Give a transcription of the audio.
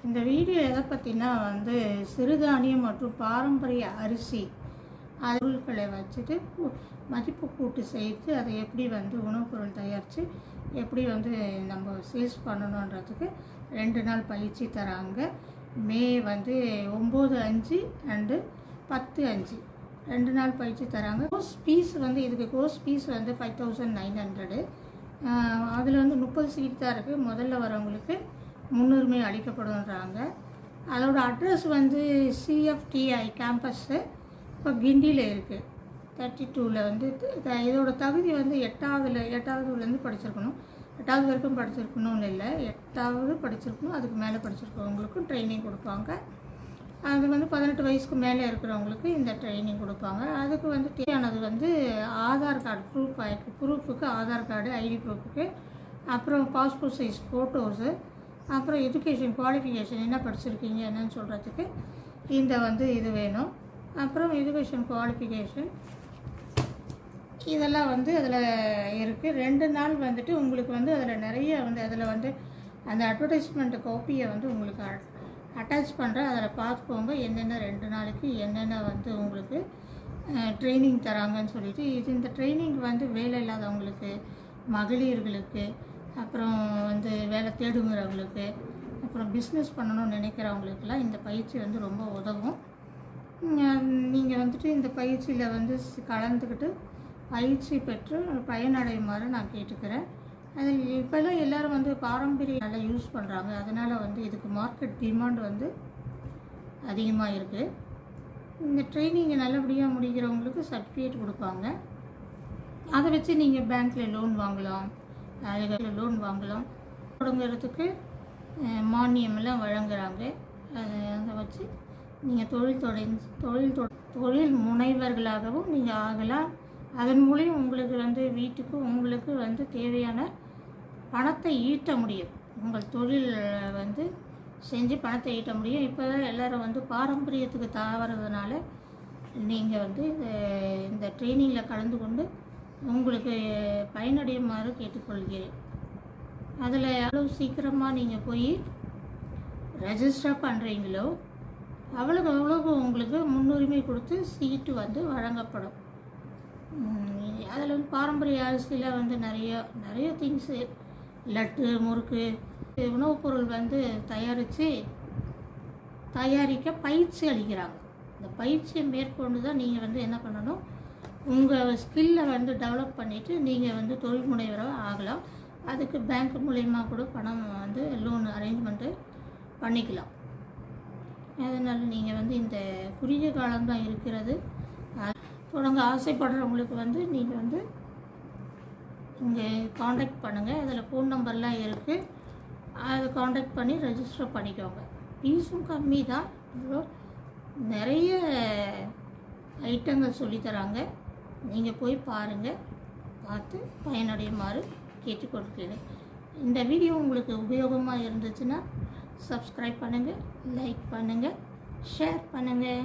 இந்த வீடியோ எதை பற்றினா வந்து சிறுதானியம் மற்றும் பாரம்பரிய அரிசி பொருட்களை வச்சுட்டு மதிப்பு கூட்டு செய்து அதை எப்படி வந்து உணவுப் பொருள் தயாரித்து எப்படி வந்து நம்ம சேல்ஸ் பண்ணணுன்றதுக்கு 2 நாள் பயிற்சி தராங்க. மே வந்து 9/5 அண்டு 10/5 2 நாள் பயிற்சி தராங்க. கோர்ஸ் ஃபீஸ் வந்து இதுக்கு கோர்ஸ் ஃபீஸ் வந்து 5900. அதில் வந்து 30 சீட் தான் இருக்குது. முதல்ல வரவங்களுக்கு முன்னுரிமை அளிக்கப்படுன்றாங்க. அதோட அட்ரஸ் வந்து CFTI கேம்பஸ்ஸு இப்போ கிண்டியில் இருக்குது. 32ல் வந்து இதோட தகுதி வந்து 8ஆவதுலேருந்து படிச்சிருக்கணும். 8ஆவது வரைக்கும் படிச்சிருக்கணும்னு இல்லை, 8ஆவது படிச்சிருக்கணும், அதுக்கு மேலே படிச்சிருக்கவங்களுக்கும் ட்ரைனிங் கொடுப்பாங்க. அது வந்து 18 வயசுக்கு மேலே இருக்கிறவங்களுக்கு இந்த ட்ரைனிங் கொடுப்பாங்க. அதுக்கு வந்து தேவையானது வந்து ஆதார் கார்டு ப்ரூஃபுக்கு ஆதார் கார்டு, ஐடி ப்ரூஃபுக்கு, அப்புறம் பாஸ்போர்ட் சைஸ் ஃபோட்டோஸு, அப்புறம் எஜுகேஷன் குவாலிஃபிகேஷன் என்ன படிச்சிருக்கீங்க என்னன்னு சொல்கிறதுக்கு இந்த வந்து இது வேணும். அப்புறம் எஜுகேஷன் குவாலிஃபிகேஷன் இதெல்லாம் வந்து அதில் இருக்குது. 2 நாள் வந்துட்டு உங்களுக்கு வந்து அதில் நிறைய வந்து அதில் வந்து அந்த அட்வர்டைஸ்மெண்ட் காப்பியை வந்து உங்களுக்கு அட்டாச் பண்ணுறேன். அதில் பார்த்துக்கோங்க என்னென்ன 2 நாளைக்கு என்னென்ன வந்து உங்களுக்கு ட்ரைனிங் தராங்கன்னு சொல்லிட்டு. இந்த ட்ரைனிங் வந்து வேலை இல்லாதவங்களுக்கு, மகளிர்களுக்கு, அப்புறம் வந்து வேலை தேடுங்கிறவங்களுக்கு, அப்புறம் பிஸ்னஸ் பண்ணணும்னு நினைக்கிறவங்களுக்கெல்லாம் இந்த பயிற்சி வந்து ரொம்ப உதவும். நீங்கள் வந்துட்டு இந்த பயிற்சியில் வந்து கலந்துக்கிட்டு பயிற்சி பெற்று பயனடையுமாறு நான் கேட்டுக்கிறேன். அதில் இப்போல்லாம் எல்லோரும் வந்து பாரம்பரிய நல்லா யூஸ் பண்ணுறாங்க. அதனால் வந்து இதுக்கு மார்க்கெட் டிமாண்ட் வந்து அதிகமாக இருக்குது. இந்த ட்ரைனிங்கை நல்லபடியாக முடிக்கிறவங்களுக்கு சர்டிஃபிகேட் கொடுப்பாங்க. அதை வச்சு நீங்கள் பேங்க்கில் லோன் வாங்கலாம், அதுகளில் லோன் வாங்கலாம். தொடங்குறதுக்கு மானியமெல்லாம் வழங்குறாங்க. அதை வச்சு நீங்கள் தொழில் முனைவர்களாகவும் நீங்கள் ஆகலாம். அதன் மூலம் உங்களுக்கு வந்து வீட்டுக்கு உங்களுக்கு வந்து தேவையான பணத்தை ஈட்ட முடியும். உங்கள் தொழில் வந்து செஞ்சு பணத்தை ஈட்ட முடியும். இப்போ தான் எல்லோரும் வந்து பாரம்பரியத்துக்கு தாவறதுனால நீங்கள் வந்து இந்த ட்ரைனிங்கில் கலந்து கொண்டு உங்களுக்கு பயனடையுமாறு கேட்டுக்கொள்கிறேன். அதில் எவ்வளோ சீக்கிரமாக நீங்கள் போய் ரெஜிஸ்டர் பண்ணுறீங்களோ அவ்வளோக்கு உங்களுக்கு முன்னுரிமை கொடுத்து சீட்டு வந்து வழங்கப்படும். அதில் வந்து பாரம்பரிய அரிசியில் வந்து நிறைய திங்ஸு, லட்டு, முறுக்கு, உணவுப் பொருள் வந்து தயாரிக்க பயிற்சி அளிக்கிறாங்க. இந்த பயிற்சியை மேற்கொண்டு தான் நீங்கள் வந்து என்ன பண்ணணும், உங்கள் ஸ்கில்லை வந்து டெவலப் பண்ணிவிட்டு நீங்கள் வந்து தொழில் முனைவராக ஆகலாம். அதுக்கு பேங்க் மூலயமா கூட பணம் வந்து லோன் அரேஞ்ச்மெண்ட்டு பண்ணிக்கலாம். அதனால் நீங்கள் வந்து இந்த குறுகிய காலம்தான் இருக்கிறது. தொடங்க ஆசைப்படுறவங்களுக்கு வந்து நீங்கள் வந்து இங்கே காண்டாக்ட் பண்ணுங்கள். அதில் ஃபோன் நம்பர்லாம் இருக்குது. அதை காண்டாக்ட் பண்ணி ரெஜிஸ்டர் பண்ணிக்கோங்க. ஃபீஸும் கம்மி தான். நிறைய ஐட்டங்கள் சொல்லித்தராங்க. நீங்கள் போய் பாருங்கள், பார்த்து பயனடையுமாறு கேட்டுக்கொள்கிறேன். இந்த வீடியோ உங்களுக்கு உபயோகமாக இருந்துச்சுன்னா சப்ஸ்கிரைப் பண்ணுங்கள், லைக் பண்ணுங்கள், ஷேர் பண்ணுங்கள்.